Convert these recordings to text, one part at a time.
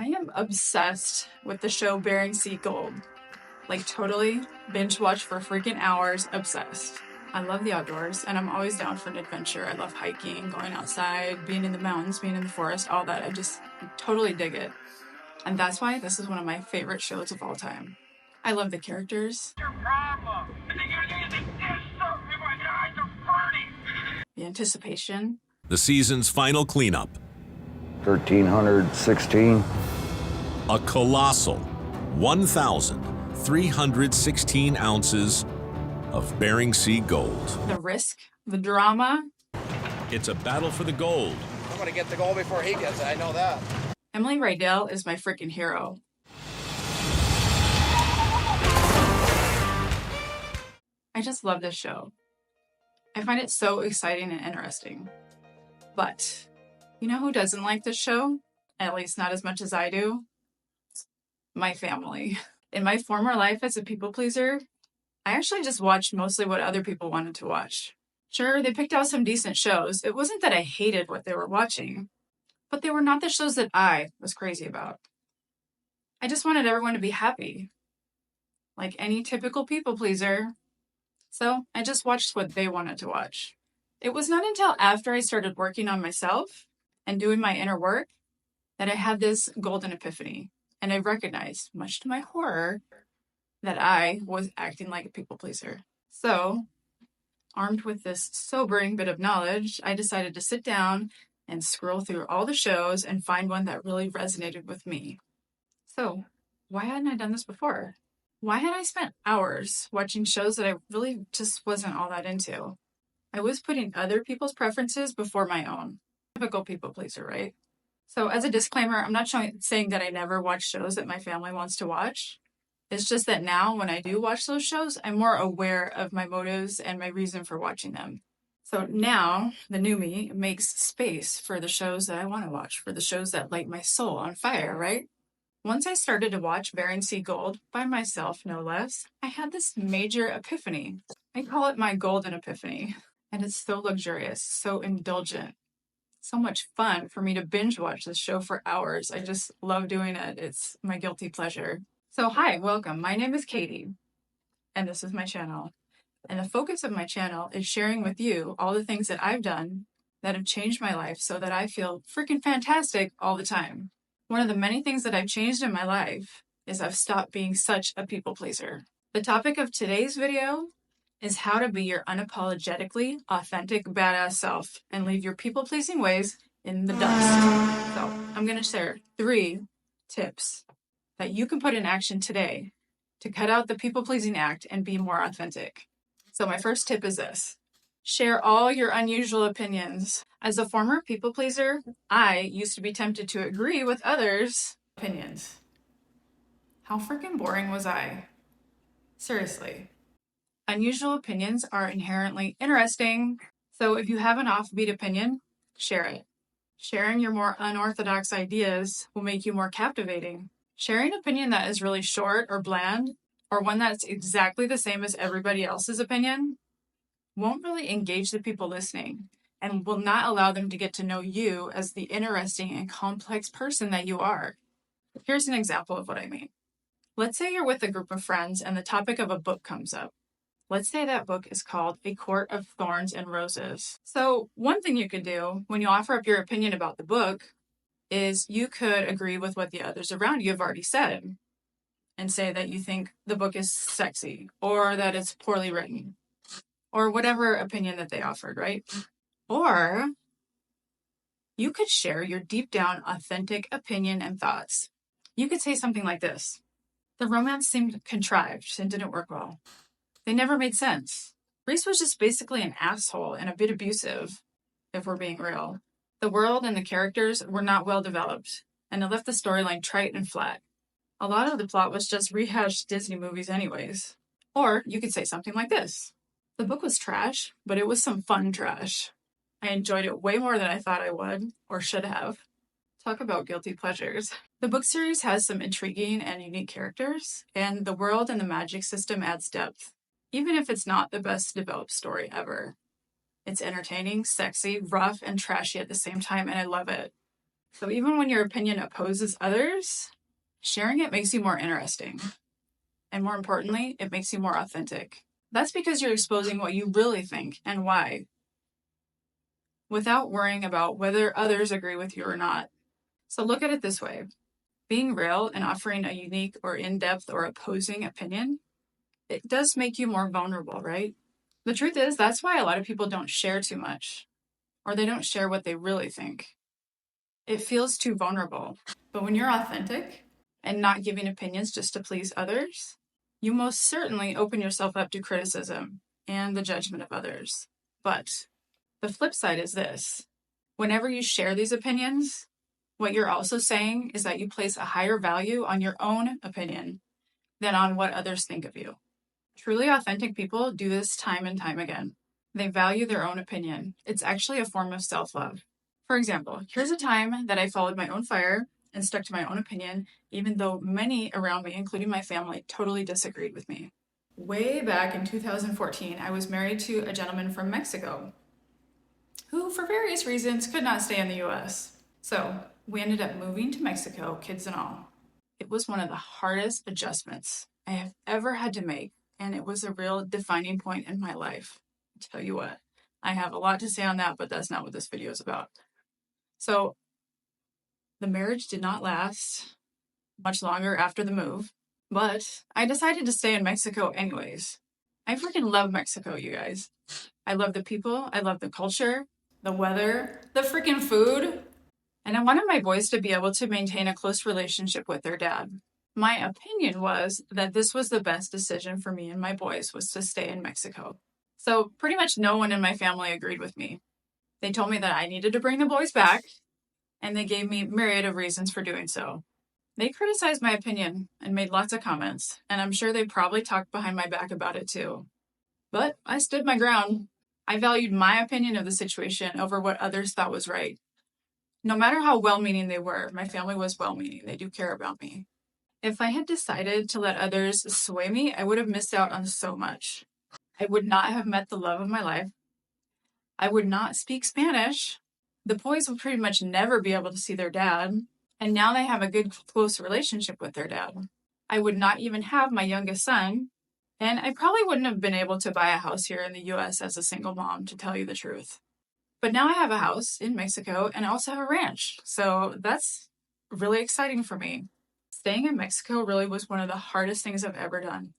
I am obsessed with the show Bering Sea Gold. Like, totally binge watch for freaking hours, obsessed. I love the outdoors, and I'm always down for an adventure. I love hiking, going outside, being in the mountains, being in the forest, all that. I just totally dig it. And that's why this is one of my favorite shows of all time. I love the characters. Your problem? The anticipation. The season's final cleanup. 1,316. A colossal 1,316 ounces of Bering Sea gold. The risk, the drama. It's a battle for the gold. I'm going to get the gold before he gets it, I know that. Emily Rydell is my freaking hero. I just love this show. I find it so exciting and interesting. But you know who doesn't like this show? At least not as much as I do? My family. In my former life as a people pleaser, I actually just watched mostly what other people wanted to watch. Sure, they picked out some decent shows. It wasn't that I hated what they were watching, but they were not the shows that I was crazy about. I just wanted everyone to be happy, like any typical people pleaser. So I just watched what they wanted to watch. It was not until after I started working on myself and doing my inner work that I had this golden epiphany. And I recognized, much to my horror, that I was acting like a people pleaser. So, armed with this sobering bit of knowledge, I decided to sit down and scroll through all the shows and find one that really resonated with me. So, why hadn't I done this before? Why had I spent hours watching shows that I really just wasn't all that into? I was putting other people's preferences before my own. Typical people pleaser, right? So as a disclaimer, I'm not saying that I never watch shows that my family wants to watch. It's just that now when I do watch those shows, I'm more aware of my motives and my reason for watching them. So now the new me makes space for the shows that I want to watch, for the shows that light my soul on fire, right? Once I started to watch Bering Sea Gold, by myself no less, I had this major epiphany. I call it my golden epiphany. And it's so luxurious, so indulgent, so much fun for me to binge watch this show for hours. I just love doing it. It's my guilty pleasure. So hi, welcome. My name is Katie, and this is my channel. And the focus of my channel is sharing with you all the things that I've done that have changed my life so that I feel freaking fantastic all the time. One of the many things that I've changed in my life is I've stopped being such a people pleaser. The topic of today's video is how to be your unapologetically authentic badass self and leave your people-pleasing ways in the dust. So I'm going to share 3 tips that you can put in action today to cut out the people-pleasing act and be more authentic. So my first tip is this. Share all your unusual opinions. As a former people pleaser, I used to be tempted to agree with others' opinions. How freaking boring was I? Seriously. Unusual opinions are inherently interesting, so if you have an offbeat opinion, share it. Sharing your more unorthodox ideas will make you more captivating. Sharing an opinion that is really short or bland, or one that's exactly the same as everybody else's opinion, won't really engage the people listening and will not allow them to get to know you as the interesting and complex person that you are. Here's an example of what I mean. Let's say you're with a group of friends and the topic of a book comes up. Let's say that book is called A Court of Thorns and Roses. So one thing you could do when you offer up your opinion about the book is you could agree with what the others around you have already said and say that you think the book is sexy or that it's poorly written or whatever opinion that they offered, right? Or you could share your deep down authentic opinion and thoughts. You could say something like this. The romance seemed contrived and didn't work well. They never made sense. Reese was just basically an asshole and a bit abusive, if we're being real. The world and the characters were not well developed, and it left the storyline trite and flat. A lot of the plot was just rehashed Disney movies anyways. Or you could say something like this. The book was trash, but it was some fun trash. I enjoyed it way more than I thought I would, or should have. Talk about guilty pleasures. The book series has some intriguing and unique characters, and the world and the magic system adds depth. Even if it's not the best developed story ever. It's entertaining, sexy, rough, and trashy at the same time, and I love it. So even when your opinion opposes others, sharing it makes you more interesting. And more importantly, it makes you more authentic. That's because you're exposing what you really think and why, without worrying about whether others agree with you or not. So look at it this way. Being real and offering a unique or in-depth or opposing opinion, it does make you more vulnerable, right? The truth is, that's why a lot of people don't share too much, or they don't share what they really think. It feels too vulnerable. But when you're authentic and not giving opinions just to please others, you most certainly open yourself up to criticism and the judgment of others. But the flip side is this. Whenever you share these opinions, what you're also saying is that you place a higher value on your own opinion than on what others think of you. Truly authentic people do this time and time again. They value their own opinion. It's actually a form of self-love. For example, here's a time that I followed my own fire and stuck to my own opinion, even though many around me, including my family, totally disagreed with me. Way back in 2014, I was married to a gentleman from Mexico who, for various reasons, could not stay in the US. So we ended up moving to Mexico, kids and all. It was one of the hardest adjustments I have ever had to make, and it was a real defining point in my life. I'll tell you what, I have a lot to say on that, but that's not what this video is about. So the marriage did not last much longer after the move, but I decided to stay in Mexico anyways. I freaking love Mexico, you guys. I love the people, I love the culture, the weather, the freaking food, and I wanted my boys to be able to maintain a close relationship with their dad. My opinion was that this was the best decision for me and my boys was to stay in Mexico. So pretty much no one in my family agreed with me. They told me that I needed to bring the boys back, and they gave me myriad of reasons for doing so. They criticized my opinion and made lots of comments, and I'm sure they probably talked behind my back about it too. But I stood my ground. I valued my opinion of the situation over what others thought was right. No matter how well-meaning they were, my family was well-meaning. They do care about me. If I had decided to let others sway me, I would have missed out on so much. I would not have met the love of my life. I would not speak Spanish. The boys would pretty much never be able to see their dad. And now they have a good, close relationship with their dad. I would not even have my youngest son. And I probably wouldn't have been able to buy a house here in the US as a single mom, to tell you the truth. But now I have a house in Mexico and I also have a ranch. So that's really exciting for me. Staying in Mexico really was one of the hardest things I've ever done.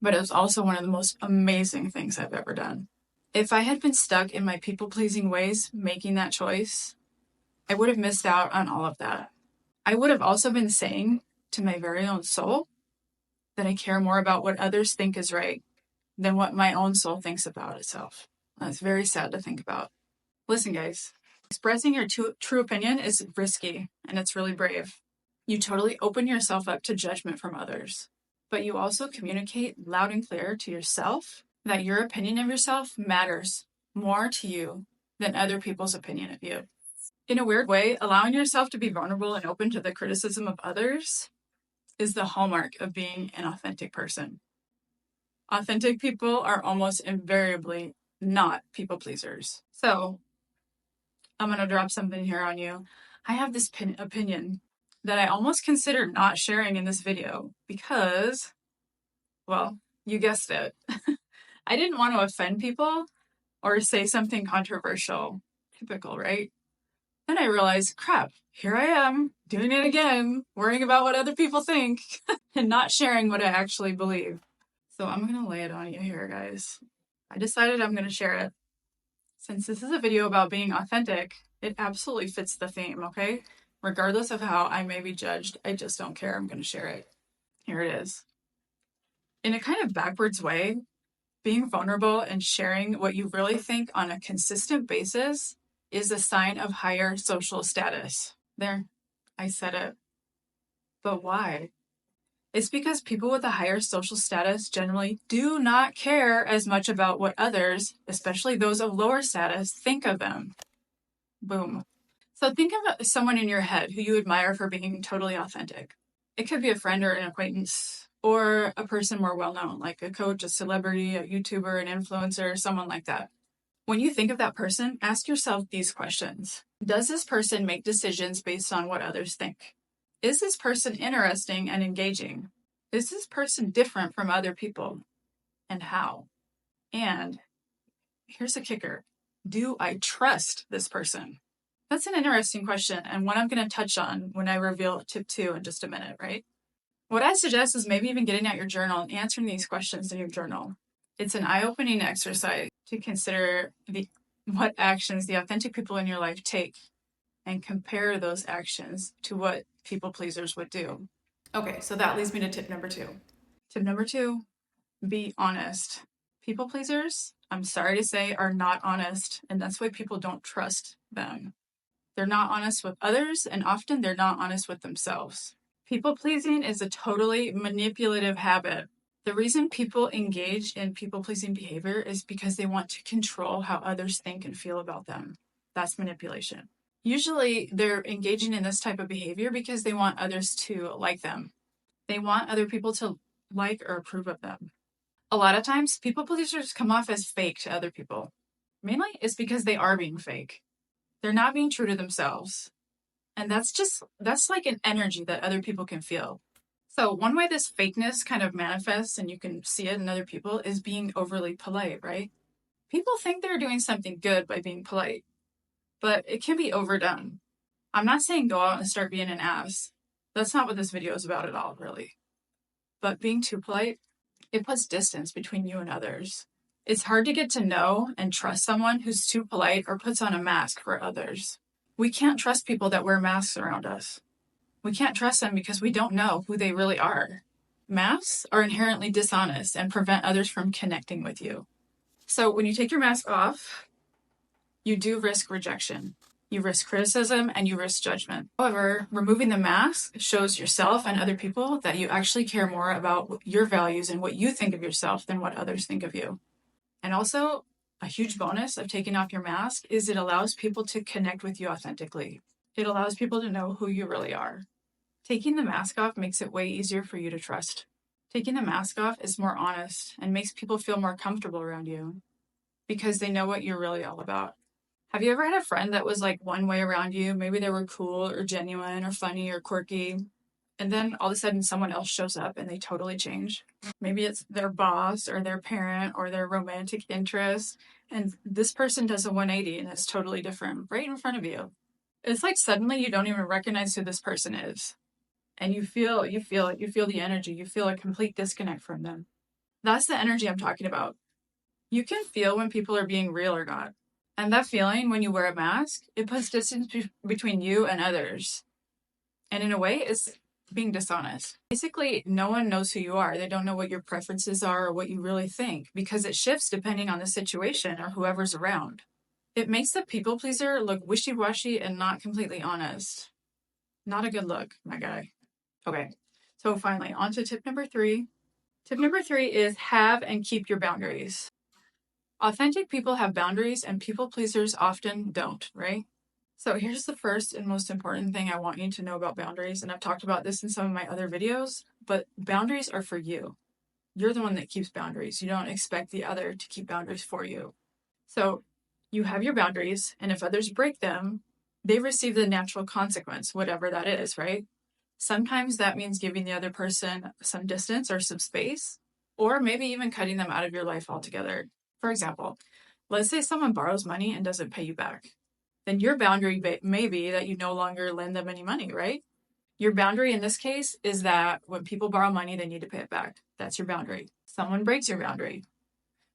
But it was also one of the most amazing things I've ever done. If I had been stuck in my people-pleasing ways making that choice, I would have missed out on all of that. I would have also been saying to my very own soul that I care more about what others think is right than what my own soul thinks about itself. That's very sad to think about. Listen, guys, expressing your true opinion is risky and it's really brave. You totally open yourself up to judgment from others, but you also communicate loud and clear to yourself that your opinion of yourself matters more to you than other people's opinion of you. In a weird way, allowing yourself to be vulnerable and open to the criticism of others is the hallmark of being an authentic person. Authentic people are almost invariably not people pleasers. So, I'm going to drop something here on you. I have this opinion that I almost consider not sharing in this video because, well, you guessed it. I didn't want to offend people or say something controversial. Typical, right? Then I realized, crap, here I am, doing it again, worrying about what other people think, and not sharing what I actually believe. So I'm going to lay it on you here, guys. I decided I'm going to share it. Since this is a video about being authentic, it absolutely fits the theme, okay? Regardless of how I may be judged, I just don't care. I'm going to share it. Here it is. In a kind of backwards way, being vulnerable and sharing what you really think on a consistent basis is a sign of higher social status. There, I said it. But why? It's because people with a higher social status generally do not care as much about what others, especially those of lower status, think of them. Boom. So think of someone in your head who you admire for being totally authentic. It could be a friend or an acquaintance, or a person more well-known, like a coach, a celebrity, a YouTuber, an influencer, someone like that. When you think of that person, ask yourself these questions. Does this person make decisions based on what others think? Is this person interesting and engaging? Is this person different from other people? And how? And here's a kicker. Do I trust this person? That's an interesting question, and one I'm going to touch on when I reveal tip 2 in just a minute, right? What I suggest is maybe even getting out your journal and answering these questions in your journal. It's an eye-opening exercise to consider what actions the authentic people in your life take and compare those actions to what people pleasers would do. Okay, so that leads me to tip number 2. Tip number 2, be honest. People pleasers, I'm sorry to say, are not honest, and that's why people don't trust them. They're not honest with others, and often they're not honest with themselves. People pleasing is a totally manipulative habit. The reason people engage in people pleasing behavior is because they want to control how others think and feel about them. That's manipulation. Usually, they're engaging in this type of behavior because they want others to like them. They want other people to like or approve of them. A lot of times, people pleasers come off as fake to other people. Mainly, it's because they are being fake. They're not being true to themselves. And that's like an energy that other people can feel. So one way this fakeness kind of manifests, and you can see it in other people, is being overly polite, right? People think they're doing something good by being polite, but it can be overdone. I'm not saying go out and start being an ass. That's not what this video is about at all, really. But being too polite, it puts distance between you and others. It's hard to get to know and trust someone who's too polite or puts on a mask for others. We can't trust people that wear masks around us. We can't trust them because we don't know who they really are. Masks are inherently dishonest and prevent others from connecting with you. So when you take your mask off, you do risk rejection. You risk criticism and you risk judgment. However, removing the mask shows yourself and other people that you actually care more about your values and what you think of yourself than what others think of you. And also, a huge bonus of taking off your mask is it allows people to connect with you authentically. It allows people to know who you really are. Taking the mask off makes it way easier for you to trust. Taking the mask off is more honest and makes people feel more comfortable around you because they know what you're really all about. Have you ever had a friend that was like one way around you? Maybe they were cool or genuine or funny or quirky, and then all of a sudden someone else shows up and they totally change. Maybe it's their boss or their parent or their romantic interest, and this person does a 180 and it's totally different right in front of you. It's like suddenly you don't even recognize who this person is. And you feel the energy, you feel a complete disconnect from them. That's the energy I'm talking about. You can feel when people are being real or not. And that feeling when you wear a mask, it puts distance between you and others. And in a way, it's being dishonest. Basically, no one knows who you are. They don't know what your preferences are or what you really think because it shifts depending on the situation or whoever's around. It makes the people pleaser look wishy-washy and not completely honest. Not a good look, my guy. Okay, so finally, on to tip number 3. Tip number 3 is have and keep your boundaries. Authentic people have boundaries and people pleasers often don't, right? So here's the first and most important thing I want you to know about boundaries, and I've talked about this in some of my other videos, but boundaries are for you. You're the one that keeps boundaries. You don't expect the other to keep boundaries for you. So you have your boundaries, and if others break them, they receive the natural consequence, whatever that is, right? Sometimes that means giving the other person some distance or some space, or maybe even cutting them out of your life altogether. For example, let's say someone borrows money and doesn't pay you back. Then your boundary may be that you no longer lend them any money, right? Your boundary in this case is that when people borrow money, they need to pay it back. That's your boundary. Someone breaks your boundary.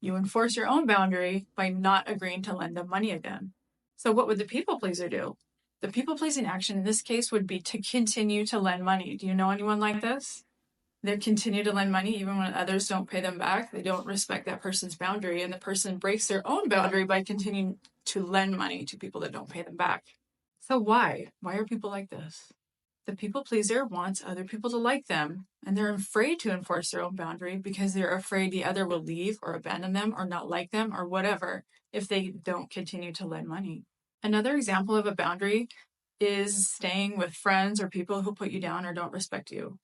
You enforce your own boundary by not agreeing to lend them money again. So what would the people pleaser do? The people-pleasing action in this case would be to continue to lend money. Do you know anyone like this? They continue to lend money even when others don't pay them back. They don't respect that person's boundary, and the person breaks their own boundary by continuing to lend money to people that don't pay them back. So why? Why are people like this? The people pleaser wants other people to like them, and they're afraid to enforce their own boundary because they're afraid the other will leave or abandon them or not like them or whatever if they don't continue to lend money. Another example of a boundary is staying with friends or people who put you down or don't respect you.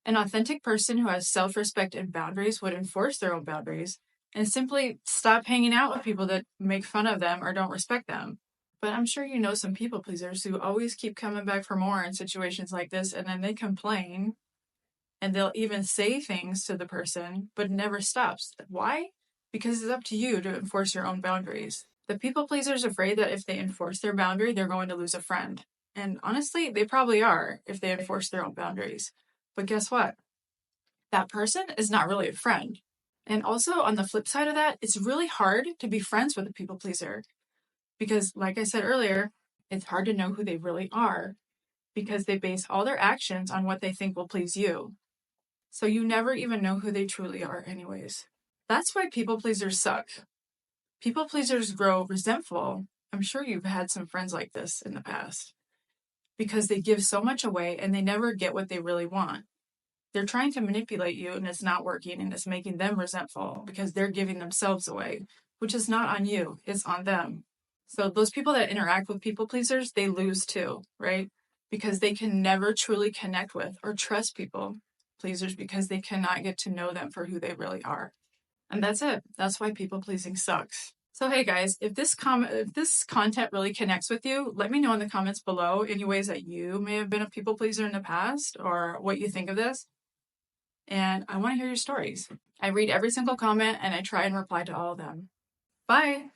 An authentic person who has self-respect and boundaries would enforce their own boundaries and simply stop hanging out with people that make fun of them or don't respect them. But I'm sure you know some people pleasers who always keep coming back for more in situations like this, and then they complain and they'll even say things to the person, but it never stops. Why? Because it's up to you to enforce your own boundaries. The people pleaser's afraid that if they enforce their boundary, they're going to lose a friend. And honestly, they probably are if they enforce their own boundaries. But guess what? That person is not really a friend. And also, on the flip side of that, it's really hard to be friends with a people pleaser. Because, like I said earlier, it's hard to know who they really are because they base all their actions on what they think will please you. So you never even know who they truly are, anyways. That's why people pleasers suck. People pleasers grow resentful. I'm sure you've had some friends like this in the past because they give so much away and they never get what they really want. They're trying to manipulate you and it's not working and it's making them resentful because they're giving themselves away, which is not on you, it's on them. So those people that interact with people pleasers, they lose too, right? Because they can never truly connect with or trust people pleasers because they cannot get to know them for who they really are. And that's it. That's why people pleasing sucks. So hey guys, if this content really connects with you, let me know in the comments below any ways that you may have been a people pleaser in the past or what you think of this. And I want to hear your stories. I read every single comment and I try and reply to all of them. Bye!